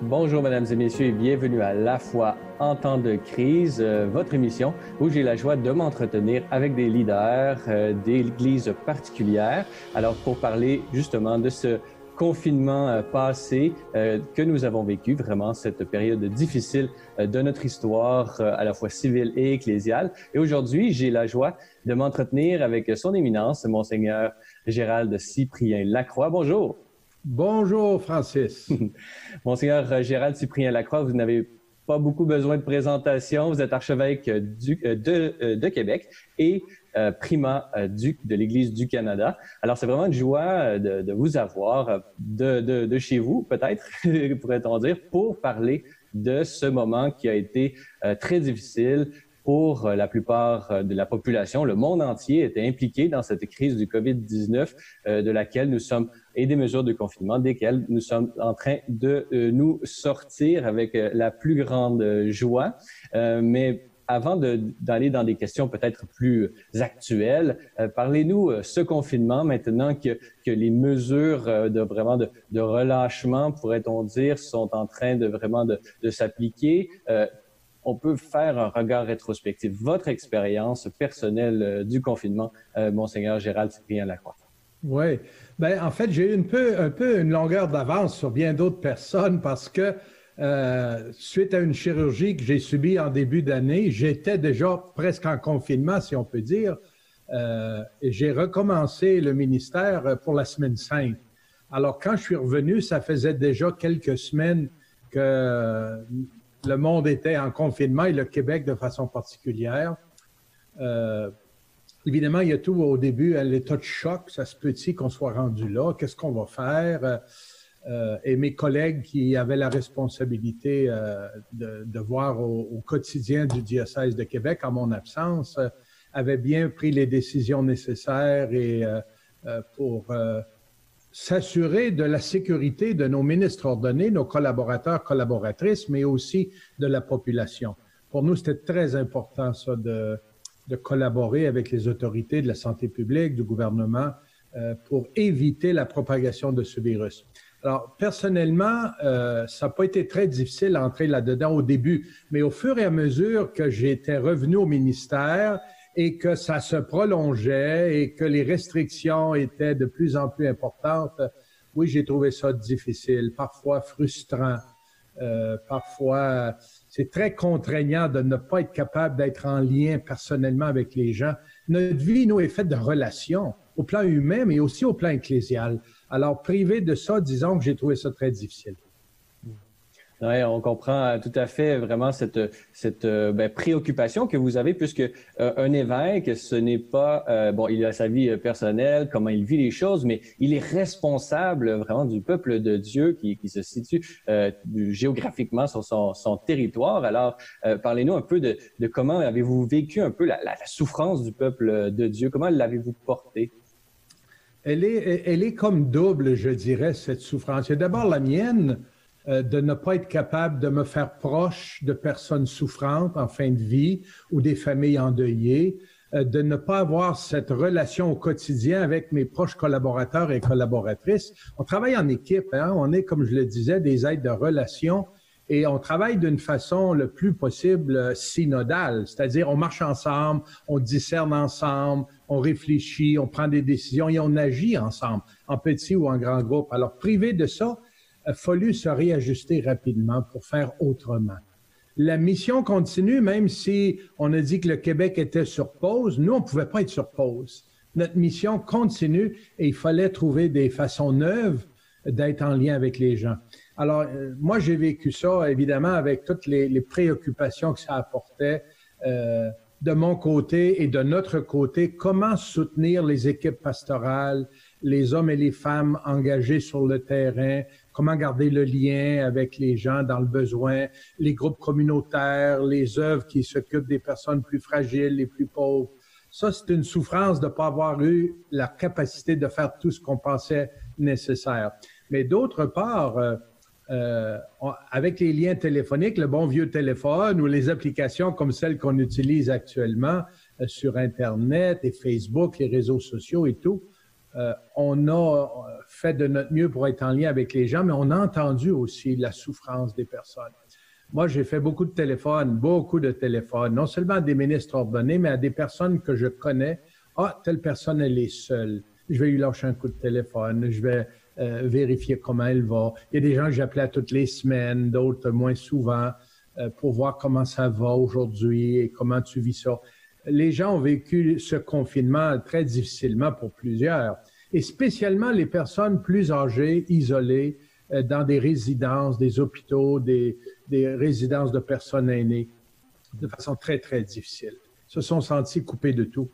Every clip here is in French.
Bonjour, mesdames et messieurs, et bienvenue à La Foi en temps de crise, votre émission où j'ai la joie de m'entretenir avec des leaders d'églises particulières. Alors, pour parler justement de ce confinement passé que nous avons vécu, vraiment cette période difficile de notre histoire, à la fois civile et ecclésiale. Et aujourd'hui, j'ai la joie de m'entretenir avec son éminence, Monseigneur Gérald Cyprien Lacroix. Bonjour. Bonjour, Francis. Monseigneur Gérald Cyprien Lacroix, vous n'avez pas beaucoup besoin de présentation. Vous êtes archevêque de Québec et primat duc de l'Église du Canada. Alors, c'est vraiment une joie de vous avoir de chez vous, peut-être, pourrait-on dire, pour parler de ce moment qui a été très difficile pour la plupart de la population. Le monde entier était impliqué dans cette crise du COVID-19 de laquelle nous sommes, et des mesures de confinement desquelles nous sommes en train de nous sortir avec la plus grande joie. Mais avant d'aller dans des questions peut-être plus actuelles, parlez-nous ce confinement maintenant que les mesures de relâchement, pourrait-on dire, sont en train de s'appliquer. On peut faire un regard rétrospectif. Votre expérience personnelle du confinement, Monseigneur Gérald Cyprien Lacroix. Oui. En fait, j'ai eu un peu une longueur d'avance sur bien d'autres personnes parce que suite à une chirurgie que j'ai subie en début d'année, j'étais déjà presque en confinement, si on peut dire, et j'ai recommencé le ministère pour la semaine sainte. Alors, quand je suis revenu, ça faisait déjà quelques semaines que le monde était en confinement et le Québec de façon particulière. Évidemment, il y a tout au début, à l'état de choc. Ça se peut-il qu'on soit rendu là? Qu'est-ce qu'on va faire? Et mes collègues qui avaient la responsabilité de voir au quotidien du diocèse de Québec, en mon absence, avaient bien pris les décisions nécessaires et pour s'assurer de la sécurité de nos ministres ordonnés, nos collaborateurs, collaboratrices, mais aussi de la population. Pour nous, c'était très important, ça, de collaborer avec les autorités de la santé publique, du gouvernement, pour éviter la propagation de ce virus. Alors, personnellement, ça n'a pas été très difficile d'entrer là-dedans au début, mais au fur et à mesure que j'étais revenu au ministère, et que ça se prolongeait et que les restrictions étaient de plus en plus importantes, oui, j'ai trouvé ça difficile, parfois frustrant, parfois c'est très contraignant de ne pas être capable d'être en lien personnellement avec les gens. Notre vie, nous, est faite de relations, au plan humain, mais aussi au plan ecclésial. Alors, privé de ça, disons que j'ai trouvé ça très difficile. Oui, on comprend tout à fait vraiment cette préoccupation que vous avez, puisque un évêque, ce n'est pas bon, il a sa vie personnelle, comment il vit les choses, mais il est responsable vraiment du peuple de Dieu qui se situe géographiquement sur son territoire. Alors, parlez-nous un peu de comment avez-vous vécu un peu la souffrance du peuple de Dieu, comment l'avez-vous portée? Elle est comme double, je dirais, cette souffrance. Il y a d'abord la mienne, de ne pas être capable de me faire proche de personnes souffrantes en fin de vie ou des familles endeuillées, de ne pas avoir cette relation au quotidien avec mes proches collaborateurs et collaboratrices. On travaille en équipe, hein? On est, comme je le disais, des aides de relation et on travaille d'une façon le plus possible synodale, c'est-à-dire on marche ensemble, on discerne ensemble, on réfléchit, on prend des décisions et on agit ensemble, en petit ou en grand groupe. Alors, privé de ça, il a fallu se réajuster rapidement pour faire autrement. La mission continue, même si on a dit que le Québec était sur pause. Nous, on ne pouvait pas être sur pause. Notre mission continue et il fallait trouver des façons neuves d'être en lien avec les gens. Alors, moi, j'ai vécu ça, évidemment, avec toutes les préoccupations que ça apportait de mon côté et de notre côté. Comment soutenir les équipes pastorales, les hommes et les femmes engagés sur le terrain, comment garder le lien avec les gens dans le besoin, les groupes communautaires, les œuvres qui s'occupent des personnes plus fragiles, les plus pauvres. Ça, c'est une souffrance de ne pas avoir eu la capacité de faire tout ce qu'on pensait nécessaire. Mais d'autre part, avec les liens téléphoniques, le bon vieux téléphone ou les applications comme celles qu'on utilise actuellement sur Internet et Facebook, les réseaux sociaux et tout, on a fait de notre mieux pour être en lien avec les gens, mais on a entendu aussi la souffrance des personnes. Moi, j'ai fait beaucoup de téléphones, non seulement à des ministres ordonnés, mais à des personnes que je connais. Ah, telle personne, elle est seule. Je vais lui lâcher un coup de téléphone, je vais vérifier comment elle va. Il y a des gens que j'appelais toutes les semaines, d'autres moins souvent, pour voir comment ça va aujourd'hui et comment tu vis ça. Les gens ont vécu ce confinement très difficilement pour plusieurs, et spécialement les personnes plus âgées, isolées, dans des résidences, des hôpitaux, des résidences de personnes aînées, de façon très, très difficile. Se sont sentis coupés de tout.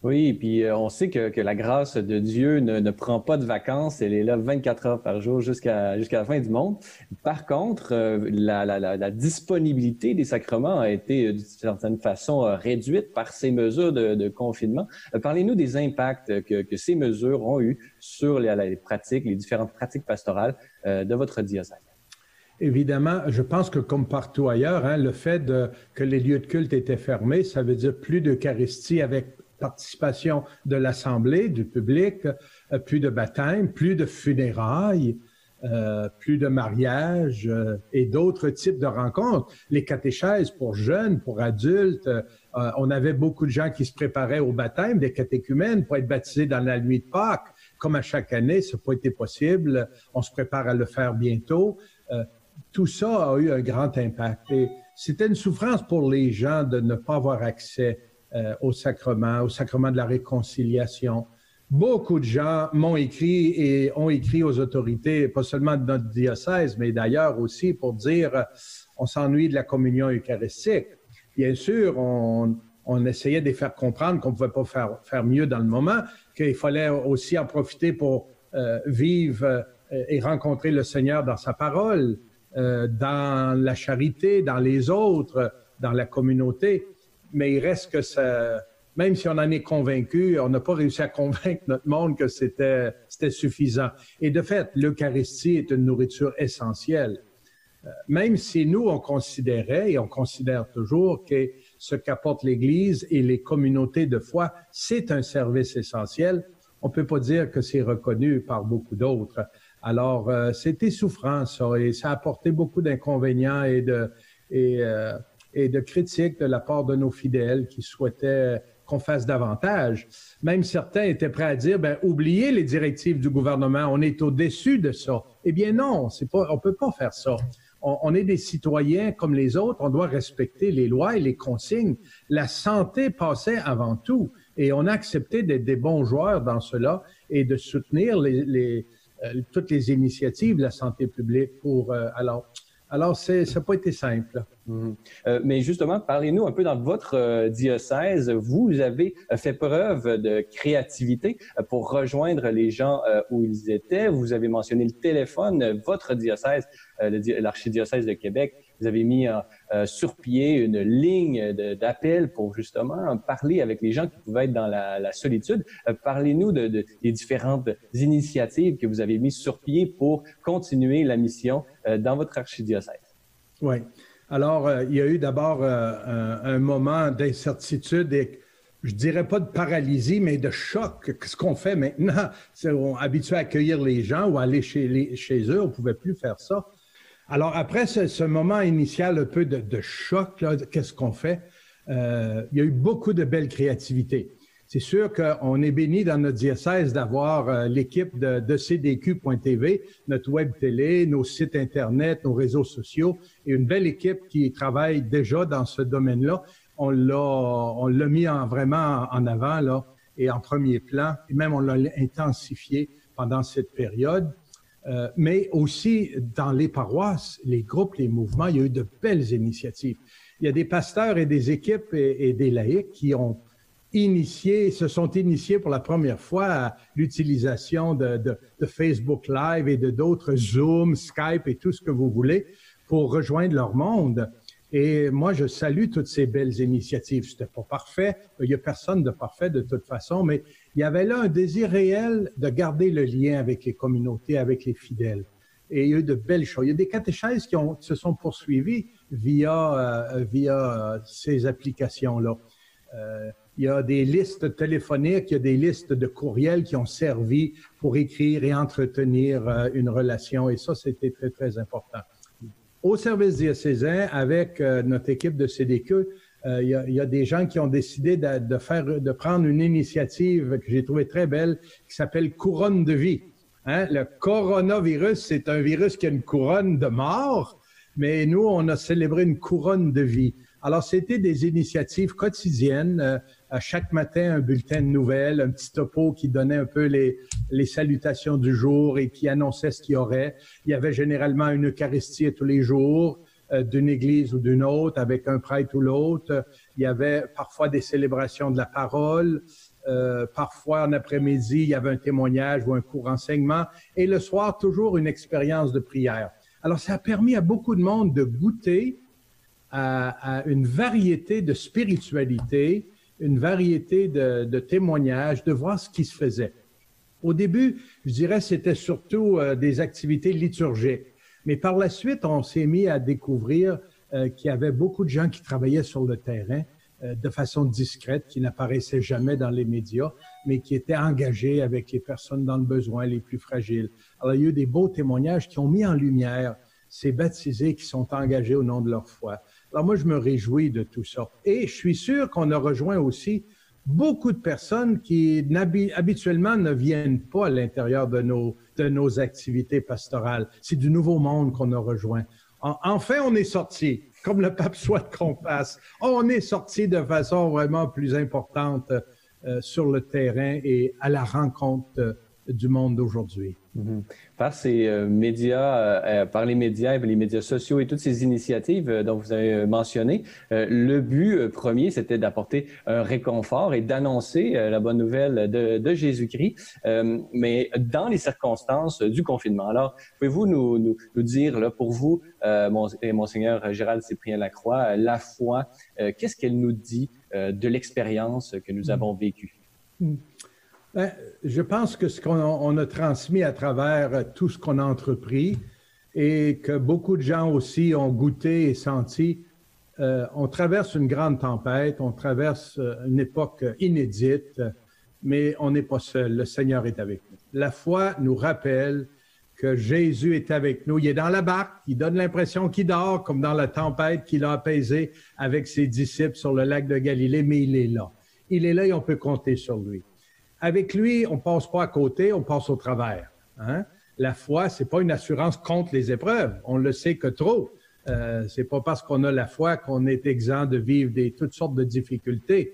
Oui, puis on sait que la grâce de Dieu ne prend pas de vacances, elle est là 24 heures par jour jusqu'à la fin du monde. Par contre, la disponibilité des sacrements a été d'une certaine façon réduite par ces mesures de confinement. Parlez-nous des impacts que ces mesures ont eu sur les pratiques, les différentes pratiques pastorales de votre diocèse. Évidemment, je pense que comme partout ailleurs, le fait que les lieux de culte étaient fermés, ça veut dire plus d'Eucharistie avec participation de l'Assemblée, du public, plus de baptême, plus de funérailles, plus de mariages et d'autres types de rencontres. Les catéchèses pour jeunes, pour adultes, on avait beaucoup de gens qui se préparaient au baptême, des catéchumènes pour être baptisés dans la nuit de Pâques. Comme à chaque année, ça n'a pas été possible. On se prépare à le faire bientôt. Tout ça a eu un grand impact. Et c'était une souffrance pour les gens de ne pas avoir accès au sacrement de la réconciliation. Beaucoup de gens m'ont écrit et ont écrit aux autorités, pas seulement de notre diocèse, mais d'ailleurs aussi pour dire on s'ennuie de la communion eucharistique. Bien sûr, on essayait de les faire comprendre qu'on ne pouvait pas faire mieux dans le moment, qu'il fallait aussi en profiter pour vivre et rencontrer le Seigneur dans sa parole, dans la charité, dans les autres, dans la communauté. Mais il reste que ça, même si on en est convaincu, on n'a pas réussi à convaincre notre monde que c'était suffisant. Et de fait, l'Eucharistie est une nourriture essentielle. Même si nous, on considérait et on considère toujours que ce qu'apporte l'Église et les communautés de foi, c'est un service essentiel, on ne peut pas dire que c'est reconnu par beaucoup d'autres. Alors, c'était souffrant, ça, et ça a apporté beaucoup d'inconvénients et de critiques de la part de nos fidèles qui souhaitaient qu'on fasse davantage. Même certains étaient prêts à dire, oubliez les directives du gouvernement, on est au-dessus de ça. Eh bien non, on peut pas faire ça. On est des citoyens comme les autres, on doit respecter les lois et les consignes. La santé passait avant tout, et on a accepté d'être des bons joueurs dans cela et de soutenir toutes les initiatives de la santé publique pour... Alors, ça n'a pas été simple. Mais justement, parlez-nous un peu dans votre diocèse. Vous avez fait preuve de créativité pour rejoindre les gens où ils étaient. Vous avez mentionné le téléphone. Votre diocèse, l'archidiocèse de Québec, vous avez mis sur pied une ligne d'appel pour justement parler avec les gens qui pouvaient être dans la solitude. Parlez-nous des différentes initiatives que vous avez mises sur pied pour continuer la mission dans votre archidiocèse. Oui. Alors, il y a eu d'abord un moment d'incertitude et je dirais pas de paralysie, mais de choc. Qu'est-ce qu'on fait maintenant? On est habitué à accueillir les gens ou à aller chez eux, on ne pouvait plus faire ça. Alors, après ce moment initial un peu de choc, qu'est-ce qu'on fait? Il y a eu beaucoup de belle créativité. C'est sûr qu'on est béni dans notre diocèse d'avoir l'équipe de cdq.tv, notre web télé, nos sites Internet, nos réseaux sociaux, et une belle équipe qui travaille déjà dans ce domaine-là. On l'a mis vraiment en avant là, et en premier plan, et même on l'a intensifié pendant cette période. Mais aussi dans les paroisses, les groupes, les mouvements, il y a eu de belles initiatives. Il y a des pasteurs et des équipes et des laïcs qui se sont initiés pour la première fois à l'utilisation de Facebook Live et de d'autres Zoom, Skype et tout ce que vous voulez pour rejoindre leur monde. Et moi, je salue toutes ces belles initiatives. C'était pas parfait. Il n'y a personne de parfait de toute façon, mais il y avait là un désir réel de garder le lien avec les communautés, avec les fidèles. Et il y a eu de belles choses. Il y a des catéchèses qui se sont poursuivies via ces applications-là. Il y a des listes téléphoniques, il y a des listes de courriels qui ont servi pour écrire et entretenir une relation. Et ça, c'était très, très important. Au service diocésain, avec notre équipe de CDQ, il y a des gens qui ont décidé de prendre une initiative que j'ai trouvée très belle, qui s'appelle Couronne de vie. Hein? Le coronavirus, c'est un virus qui a une couronne de mort, mais nous, on a célébré une couronne de vie. Alors, c'était des initiatives quotidiennes. À chaque matin, un bulletin de nouvelles, un petit topo qui donnait un peu les salutations du jour et qui annonçait ce qu'il y aurait. Il y avait généralement une Eucharistie tous les jours, d'une église ou d'une autre, avec un prêtre ou l'autre. Il y avait parfois des célébrations de la parole. Parfois, en après-midi, il y avait un témoignage ou un court enseignement. Et le soir, toujours une expérience de prière. Alors, ça a permis à beaucoup de monde de goûter à une variété de spiritualité, une variété de témoignages, de voir ce qui se faisait. Au début, je dirais, c'était surtout des activités liturgiques. Mais par la suite, on s'est mis à découvrir qu'il y avait beaucoup de gens qui travaillaient sur le terrain de façon discrète, qui n'apparaissaient jamais dans les médias, mais qui étaient engagés avec les personnes dans le besoin, les plus fragiles. Alors, il y a eu des beaux témoignages qui ont mis en lumière ces baptisés qui sont engagés au nom de leur foi. Alors moi, je me réjouis de tout ça. Et je suis sûr qu'on a rejoint aussi beaucoup de personnes qui habituellement ne viennent pas à l'intérieur de nos activités pastorales. C'est du nouveau monde qu'on a rejoint. Enfin, on est sorti, comme le pape souhaite qu'on fasse. On est sorti de façon vraiment plus importante sur le terrain et à la rencontre du monde d'aujourd'hui. Mm-hmm. Par ces médias, par les médias et les médias sociaux et toutes ces initiatives dont vous avez mentionné, le but premier, c'était d'apporter un réconfort et d'annoncer la bonne nouvelle de Jésus-Christ, mais dans les circonstances du confinement. Alors, pouvez-vous nous dire, là, pour vous, Monseigneur Gérald Cyprien Lacroix, la foi, qu'est-ce qu'elle nous dit de l'expérience que nous avons vécue? Ben, je pense que ce qu'on a transmis à travers tout ce qu'on a entrepris et que beaucoup de gens aussi ont goûté et senti, on traverse une grande tempête, on traverse une époque inédite, mais on n'est pas seul, le Seigneur est avec nous. La foi nous rappelle que Jésus est avec nous. Il est dans la barque, il donne l'impression qu'il dort, comme dans la tempête qu'il a apaisée avec ses disciples sur le lac de Galilée, mais il est là. Il est là et on peut compter sur lui. Avec lui, on passe pas à côté, on passe au travers. Hein? La foi, c'est pas une assurance contre les épreuves. On le sait que trop. C'est pas parce qu'on a la foi qu'on est exempt de vivre toutes sortes de difficultés.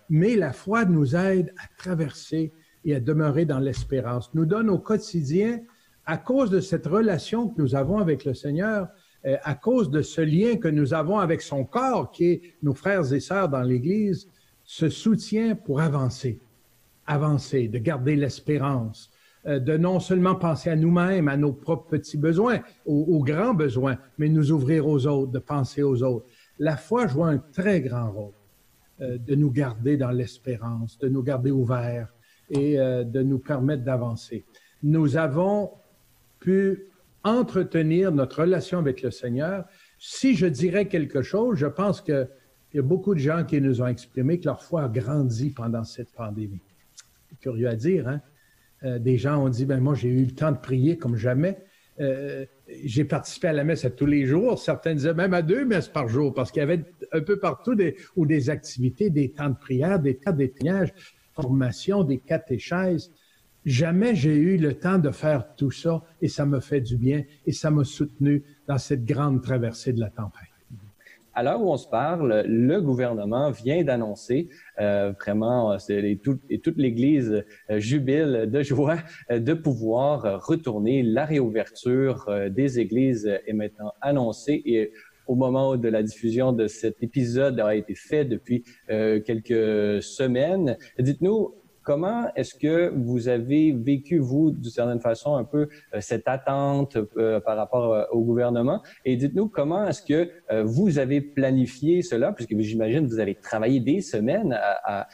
Mais la foi nous aide à traverser et à demeurer dans l'espérance. Nous donne au quotidien, à cause de cette relation que nous avons avec le Seigneur, à cause de ce lien que nous avons avec son corps, qui est nos frères et sœurs dans l'Église, ce soutien pour avancer, de garder l'espérance, de non seulement penser à nous-mêmes, à nos propres petits besoins, aux grands besoins, mais nous ouvrir aux autres, de penser aux autres. La foi joue un très grand rôle de nous garder dans l'espérance, de nous garder ouverts et de nous permettre d'avancer. Nous avons pu entretenir notre relation avec le Seigneur. Si je dirais quelque chose, je pense qu'il y a beaucoup de gens qui nous ont exprimé que leur foi a grandi pendant cette pandémie. C'est curieux à dire, hein? Des gens ont dit, ben moi, j'ai eu le temps de prier comme jamais. J'ai participé à la messe à tous les jours. Certains disaient même à 2 messes par jour, parce qu'il y avait un peu partout des activités, des temps de prière, des temps d'éteignage, formation, des catéchèses. Jamais j'ai eu le temps de faire tout ça et ça me fait du bien et ça m'a soutenu dans cette grande traversée de la tempête. À l'heure où on se parle, le gouvernement vient d'annoncer vraiment, et toute l'Église jubile de joie de pouvoir retourner. La réouverture des églises est maintenant annoncée et au moment de la diffusion de cet épisode a été fait depuis quelques semaines. Dites-nous, comment est-ce que vous avez vécu, vous, d'une certaine façon, un peu cette attente par rapport au gouvernement? Et dites-nous, comment est-ce que vous avez planifié cela, puisque j'imagine que vous avez travaillé des semaines à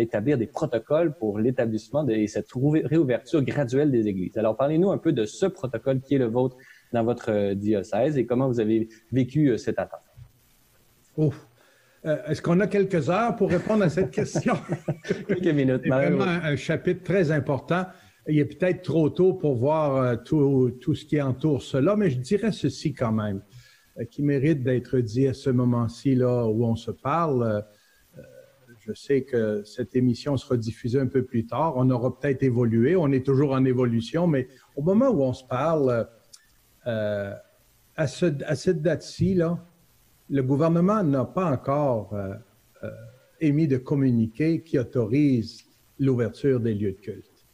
établir des protocoles pour l'établissement de cette réouverture graduelle des églises. Alors, parlez-nous un peu de ce protocole qui est le vôtre dans votre diocèse et comment vous avez vécu cette attente. Ouf. Est-ce qu'on a quelques heures pour répondre à cette question? Quelques minutes. C'est vraiment un chapitre très important. Il est peut-être trop tôt pour voir tout ce qui entoure cela, mais je dirais ceci quand même, qui mérite d'être dit à ce moment-ci là où on se parle. Je sais que cette émission sera diffusée un peu plus tard. On aura peut-être évolué. On est toujours en évolution, mais au moment où on se parle, à cette date-ci, là, le gouvernement n'a pas encore émis de communiqué qui autorise l'ouverture des lieux de culte.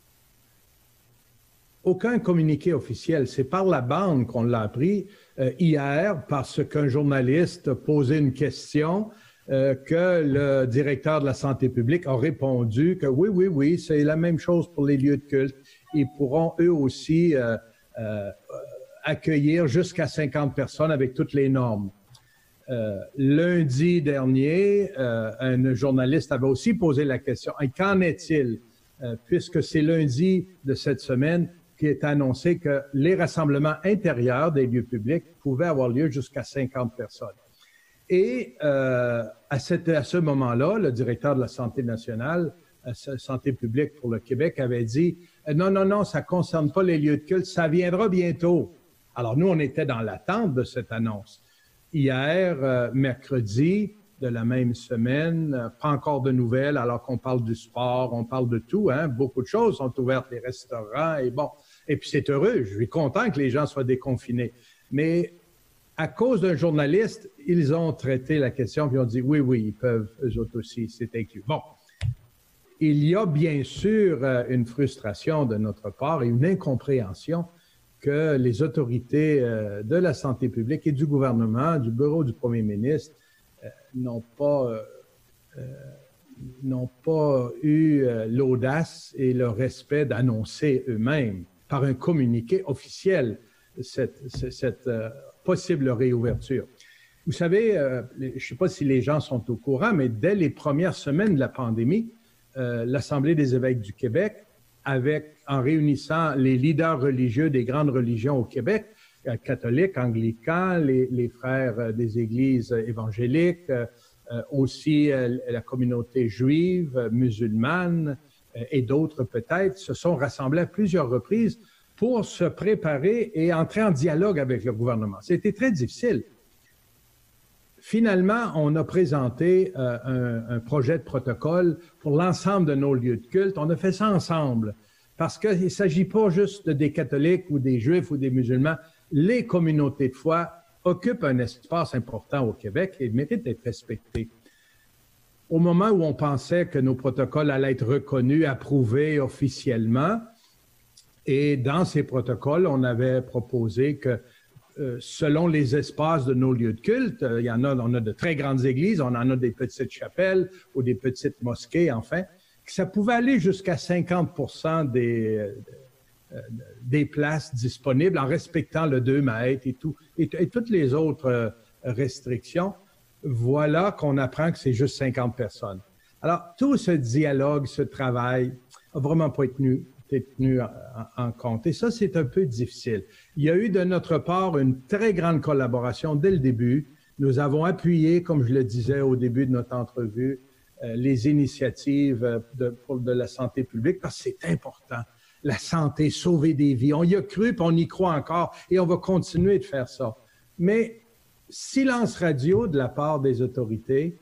Aucun communiqué officiel. C'est par la bande qu'on l'a appris hier parce qu'un journaliste posait une question que le directeur de la santé publique a répondu que oui, c'est la même chose pour les lieux de culte. Ils pourront eux aussi accueillir jusqu'à 50 personnes avec toutes les normes. Lundi dernier, un journaliste avait aussi posé la question. Et qu'en est-il? Puisque c'est lundi de cette semaine qui est annoncé que les rassemblements intérieurs des lieux publics pouvaient avoir lieu jusqu'à 50 personnes. Et à ce moment-là, le directeur de la Santé nationale, Santé publique pour le Québec, avait dit « Non, ça ne concerne pas les lieux de culte, ça viendra bientôt. » Alors nous, on était dans l'attente de cette annonce. Hier, mercredi de la même semaine, pas encore de nouvelles, alors qu'on parle du sport, on parle de tout, hein, beaucoup de choses sont ouvertes, les restaurants, et bon. Et puis c'est heureux, je suis content que les gens soient déconfinés. Mais à cause d'un journaliste, ils ont traité la question, puis ont dit oui, ils peuvent, eux autres aussi, c'est inclus. Bon, il y a bien sûr une frustration de notre part et une incompréhension que les autorités de la santé publique et du gouvernement, du bureau du premier ministre, n'ont pas eu l'audace et le respect d'annoncer eux-mêmes par un communiqué officiel cette possible réouverture. Vous savez, je ne sais pas si les gens sont au courant, mais dès les premières semaines de la pandémie, l'Assemblée des évêques du Québec, en réunissant les leaders religieux des grandes religions au Québec, catholiques, anglicans, les frères des églises évangéliques, aussi la communauté juive, musulmane et d'autres peut-être, se sont rassemblés à plusieurs reprises pour se préparer et entrer en dialogue avec le gouvernement. C'était très difficile. Finalement, on a présenté un projet de protocole pour l'ensemble de nos lieux de culte. On a fait ça ensemble parce qu'il ne s'agit pas juste des catholiques ou des juifs ou des musulmans. Les communautés de foi occupent un espace important au Québec et méritent d'être respectés. Au moment où on pensait que nos protocoles allaient être reconnus, approuvés officiellement, et dans ces protocoles, on avait proposé que selon les espaces de nos lieux de culte, on a de très grandes églises, on en a des petites chapelles ou des petites mosquées, enfin, que ça pouvait aller jusqu'à 50% des places disponibles en respectant le 2 mètres et toutes les autres restrictions. Voilà qu'on apprend que c'est juste 50 personnes. Alors, tout ce dialogue, ce travail, n'a vraiment pas été tenu en compte. Et ça, c'est un peu difficile. Il y a eu de notre part une très grande collaboration dès le début. Nous avons appuyé, comme je le disais au début de notre entrevue, les initiatives de la santé publique parce que c'est important. La santé, sauver des vies. On y a cru, puis on y croit encore, et on va continuer de faire ça. Mais silence radio de la part des autorités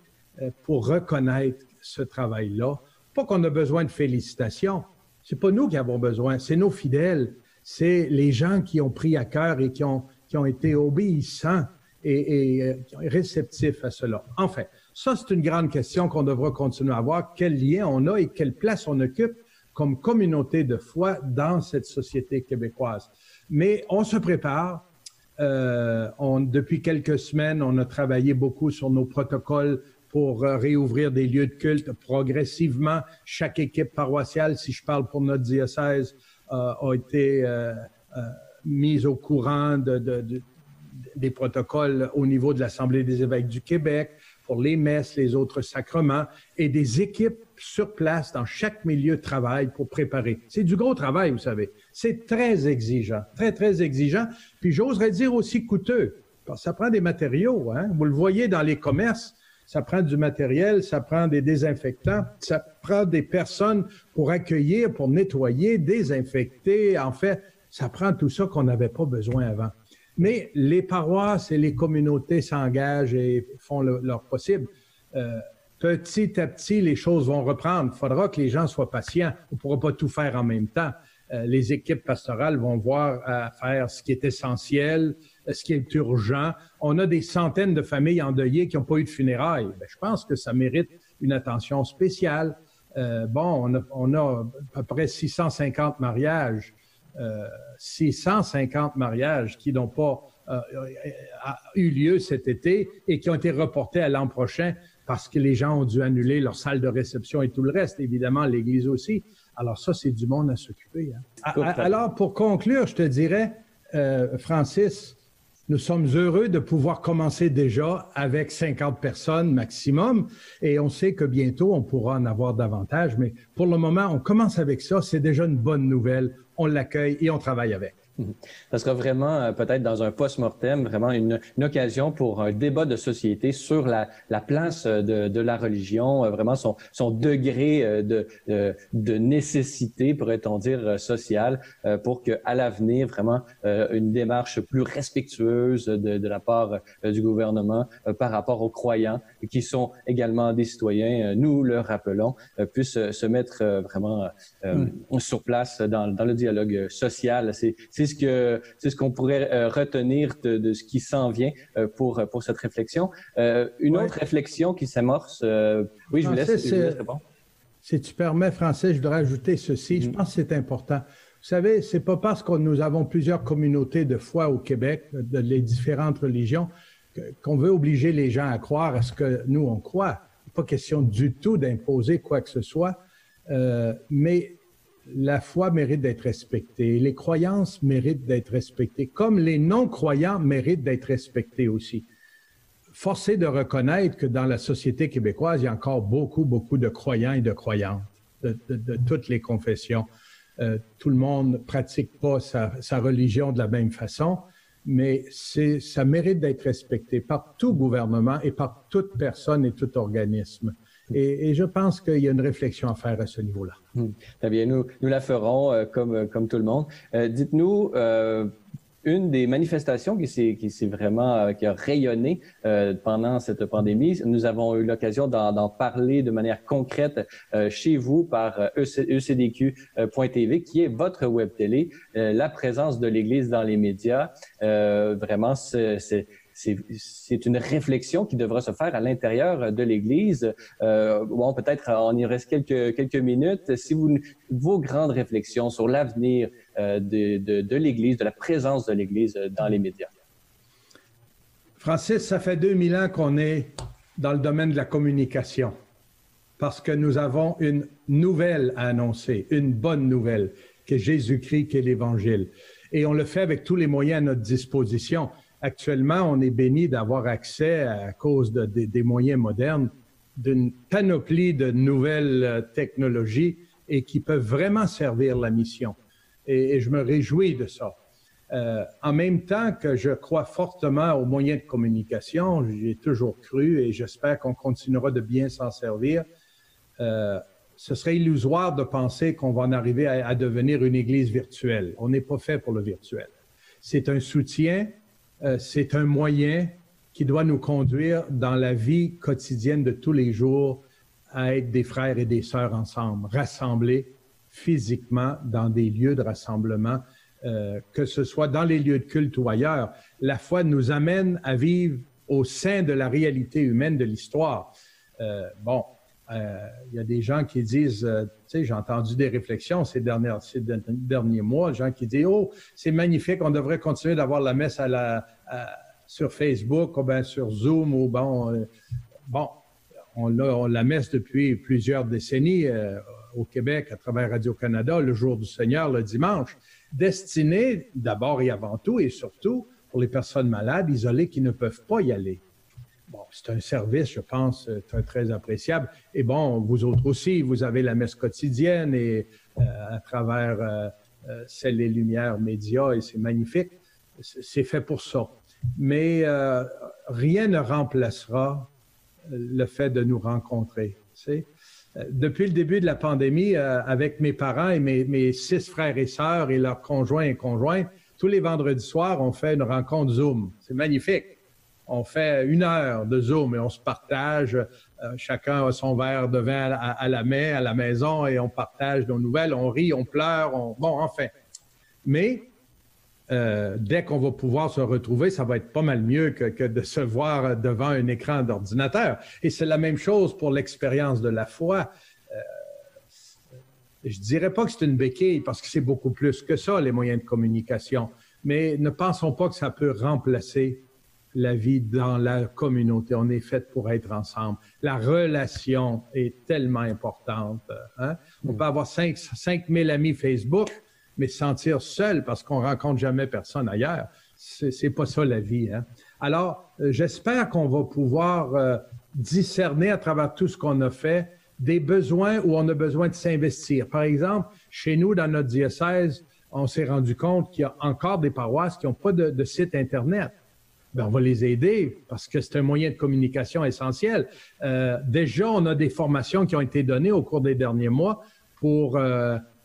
pour reconnaître ce travail-là. Pas qu'on a besoin de félicitations. C'est pas nous qui avons besoin, c'est nos fidèles. C'est les gens qui ont pris à cœur et qui ont été obéissants et réceptifs à cela. Enfin, ça, c'est une grande question qu'on devra continuer à voir. Quel lien on a et quelle place on occupe comme communauté de foi dans cette société québécoise. Mais on se prépare. Depuis quelques semaines, on a travaillé beaucoup sur nos protocoles pour réouvrir des lieux de culte progressivement. Chaque équipe paroissiale, si je parle pour notre diocèse, a été mise au courant des protocoles au niveau de l'Assemblée des évêques du Québec pour les messes, les autres sacrements, et des équipes sur place dans chaque milieu de travail pour préparer. C'est du gros travail, vous savez. C'est très exigeant, très, très exigeant. Puis j'oserais dire aussi coûteux, parce que ça prend des matériaux, hein? Vous le voyez dans les commerces, ça prend du matériel, ça prend des désinfectants, ça prend des personnes pour accueillir, pour nettoyer, désinfecter. En fait, ça prend tout ça qu'on n'avait pas besoin avant. Mais les paroisses et les communautés s'engagent et font leur possible. Petit à petit, les choses vont reprendre. Il faudra que les gens soient patients. On ne pourra pas tout faire en même temps. Les équipes pastorales vont voir à faire ce qui est essentiel, ce qui est urgent. On a des centaines de familles endeuillées qui n'ont pas eu de funérailles. Bien, je pense que ça mérite une attention spéciale. On a à peu près 650 mariages. 650 mariages qui n'ont pas eu lieu cet été et qui ont été reportés à l'an prochain parce que les gens ont dû annuler leur salle de réception et tout le reste, évidemment, l'Église aussi. Alors ça, c'est du monde à s'occuper. Hein. Alors, pour conclure, je te dirais, Francis, nous sommes heureux de pouvoir commencer déjà avec 50 personnes maximum et on sait que bientôt, on pourra en avoir davantage. Mais pour le moment, on commence avec ça. C'est déjà une bonne nouvelle. On l'accueille et on travaille avec. Ça sera vraiment, peut-être dans un post-mortem, vraiment une occasion pour un débat de société sur la place de la religion, vraiment son degré de nécessité, pourrait-on dire, sociale, pour qu'à l'avenir, vraiment, une démarche plus respectueuse de la part du gouvernement par rapport aux croyants, qui sont également des citoyens, nous le rappelons, puissent se mettre vraiment sur place dans le dialogue social. C'est ce qu'on pourrait retenir de ce qui s'en vient pour cette réflexion. Autre réflexion qui s'amorce. Oui, je vous laisse répondre. Si tu permets, Francis, je voudrais ajouter ceci. Je pense que c'est important. Vous savez, c'est pas parce que nous avons plusieurs communautés de foi au Québec, les différentes religions, qu'on veut obliger les gens à croire à ce que nous, on croit. Il n'est pas question du tout d'imposer quoi que ce soit, mais la foi mérite d'être respectée. Les croyances méritent d'être respectées, comme les non-croyants méritent d'être respectés aussi. Force est de reconnaître que dans la société québécoise, il y a encore beaucoup, beaucoup de croyants et de croyantes de toutes les confessions. Tout le monde ne pratique pas sa religion de la même façon, mais ça mérite d'être respecté par tout gouvernement et par toute personne et tout organisme. Et je pense qu'il y a une réflexion à faire à ce niveau-là. Très bien, nous la ferons comme tout le monde. Dites-nous, une des manifestations qui a rayonné pendant cette pandémie, nous avons eu l'occasion d'en parler de manière concrète chez vous par ecdq.tv, qui est votre web télé, la présence de l'Église dans les médias. Vraiment, c'est une réflexion qui devra se faire à l'intérieur de l'Église. Peut-être on y reste quelques minutes. Si vos grandes réflexions sur l'avenir de l'Église, de la présence de l'Église dans les médias. Francis, ça fait 2000 ans qu'on est dans le domaine de la communication parce que nous avons une nouvelle à annoncer, une bonne nouvelle, qui est Jésus-Christ, qui est l'Évangile. Et on le fait avec tous les moyens à notre disposition. Actuellement, on est béni d'avoir accès, à cause des moyens modernes, d'une panoplie de nouvelles technologies et qui peuvent vraiment servir la mission. Et je me réjouis de ça. En même temps que je crois fortement aux moyens de communication, j'y ai toujours cru et j'espère qu'on continuera de bien s'en servir. Ce serait illusoire de penser qu'on va en arriver à devenir une Église virtuelle. On n'est pas fait pour le virtuel. C'est un soutien. C'est un moyen qui doit nous conduire dans la vie quotidienne de tous les jours à être des frères et des sœurs ensemble, rassemblés physiquement dans des lieux de rassemblement, que ce soit dans les lieux de culte ou ailleurs. La foi nous amène à vivre au sein de la réalité humaine de l'histoire. Il y a des gens qui disent, tu sais, j'ai entendu des réflexions ces derniers mois, gens qui disent, oh, c'est magnifique, on devrait continuer d'avoir la messe sur Facebook ou bien sur Zoom ou on la messe depuis plusieurs décennies au Québec, à travers Radio-Canada, le jour du Seigneur, le dimanche, destinée d'abord et avant tout et surtout pour les personnes malades, isolées, qui ne peuvent pas y aller. Bon, c'est un service, je pense, très, très appréciable. Et bon, vous autres aussi, vous avez la messe quotidienne et à travers Celles et Lumières médias, et c'est magnifique. C'est fait pour ça. Mais rien ne remplacera le fait de nous rencontrer. Tu sais? Depuis le début de la pandémie, avec mes parents et mes 6 frères et sœurs et leurs conjoints et conjointes, tous les vendredis soirs, on fait une rencontre Zoom. C'est magnifique. On fait 1 heure de Zoom et on se partage. Chacun a son verre de vin à la maison et on partage nos nouvelles. On rit, on pleure. Bon, enfin. Mais dès qu'on va pouvoir se retrouver, ça va être pas mal mieux que de se voir devant un écran d'ordinateur. Et c'est la même chose pour l'expérience de la foi. Je dirais pas que c'est une béquille parce que c'est beaucoup plus que ça, les moyens de communication. Mais ne pensons pas que ça peut remplacer la vie dans la communauté. On est fait pour être ensemble. La relation est tellement importante. Hein? On peut avoir 5000 amis Facebook, mais se sentir seul parce qu'on rencontre jamais personne ailleurs. C'est pas ça la vie. Hein? Alors, j'espère qu'on va pouvoir discerner à travers tout ce qu'on a fait des besoins où on a besoin de s'investir. Par exemple, chez nous, dans notre diocèse, on s'est rendu compte qu'il y a encore des paroisses qui n'ont pas de site Internet. Bien, on va les aider parce que c'est un moyen de communication essentiel. Déjà, on a des formations qui ont été données au cours des derniers mois pour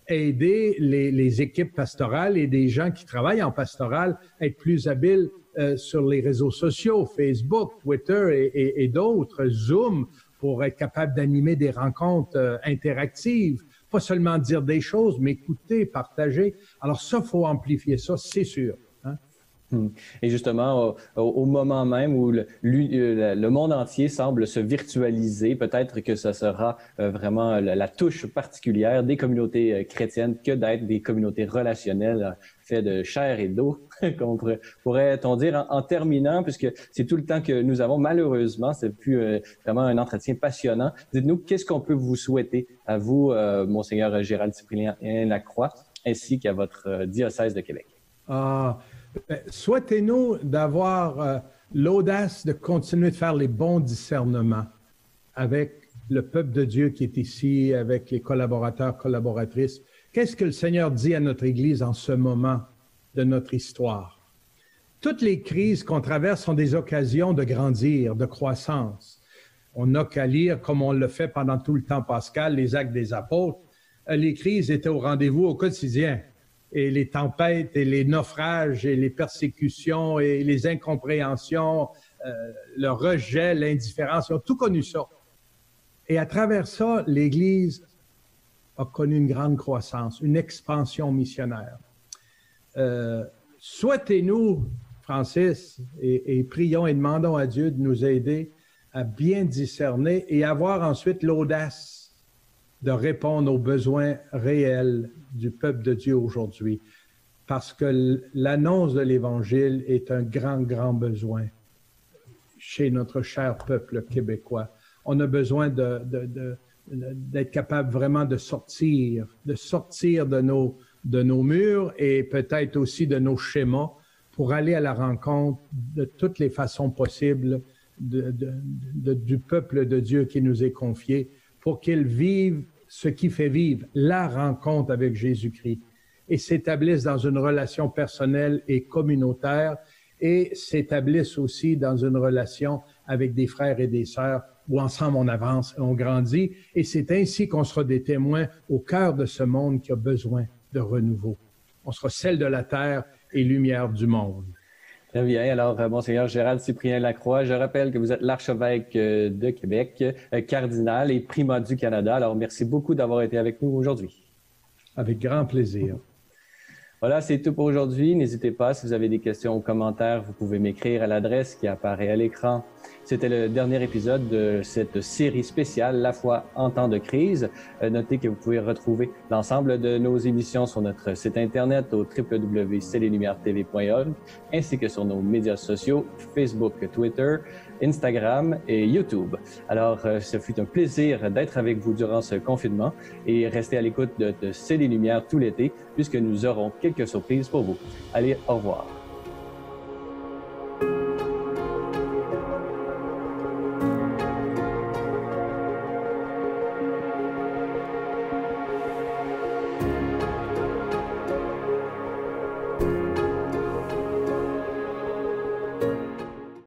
aider les équipes pastorales et des gens qui travaillent en pastoral à être plus habiles sur les réseaux sociaux, Facebook, Twitter et d'autres, Zoom, pour être capable d'animer des rencontres interactives. Pas seulement dire des choses, mais écouter, partager. Alors ça, il faut amplifier ça, c'est sûr. Et justement, au moment même où le monde entier semble se virtualiser, peut-être que ce sera vraiment la touche particulière des communautés chrétiennes que d'être des communautés relationnelles faites de chair et d'eau, pourrait-on dire en terminant, puisque c'est tout le temps que nous avons. Malheureusement, c'est plus vraiment un entretien passionnant. Dites-nous, qu'est-ce qu'on peut vous souhaiter à vous, Monseigneur Gérald Cyprien Lacroix, ainsi qu'à votre diocèse de Québec? Souhaitez-nous d'avoir l'audace de continuer de faire les bons discernements avec le peuple de Dieu qui est ici, avec les collaborateurs, collaboratrices. Qu'est-ce que le Seigneur dit à notre Église en ce moment de notre histoire? Toutes les crises qu'on traverse sont des occasions de grandir, de croissance. On n'a qu'à lire, comme on le fait pendant tout le temps pascal, les Actes des Apôtres. Les crises étaient au rendez-vous au quotidien. Et les tempêtes et les naufrages et les persécutions et les incompréhensions, le rejet, l'indifférence, ils ont tout connu ça. Et à travers ça, l'Église a connu une grande croissance, une expansion missionnaire. Souhaitez-nous, Francis, et prions et demandons à Dieu de nous aider à bien discerner et avoir ensuite l'audace de répondre aux besoins réels du peuple de Dieu aujourd'hui. Parce que l'annonce de l'Évangile est un grand, grand besoin chez notre cher peuple québécois. On a besoin d'être capable vraiment de sortir de nos murs et peut-être aussi de nos schémas pour aller à la rencontre de toutes les façons possibles du peuple de Dieu qui nous est confié pour qu'il vive ce qui fait vivre la rencontre avec Jésus-Christ et s'établissent dans une relation personnelle et communautaire et s'établissent aussi dans une relation avec des frères et des sœurs où ensemble on avance et on grandit. Et c'est ainsi qu'on sera des témoins au cœur de ce monde qui a besoin de renouveau. On sera sel de la terre et lumière du monde. Très bien. Alors, Monseigneur Gérald Cyprien Lacroix, je rappelle que vous êtes l'archevêque de Québec, cardinal et primat du Canada. Alors, merci beaucoup d'avoir été avec nous aujourd'hui. Avec grand plaisir. Voilà, c'est tout pour aujourd'hui. N'hésitez pas, si vous avez des questions ou commentaires, vous pouvez m'écrire à l'adresse qui apparaît à l'écran. C'était le dernier épisode de cette série spéciale, La foi en temps de crise. Notez que vous pouvez retrouver l'ensemble de nos émissions sur notre site Internet au www.cetleslumières-tv.org, ainsi que sur nos médias sociaux, Facebook, Twitter, Instagram et YouTube. Alors, ce fut un plaisir d'être avec vous durant ce confinement et restez à l'écoute de C'est les Lumières tout l'été, puisque nous aurons quelques surprises pour vous. Allez, au revoir.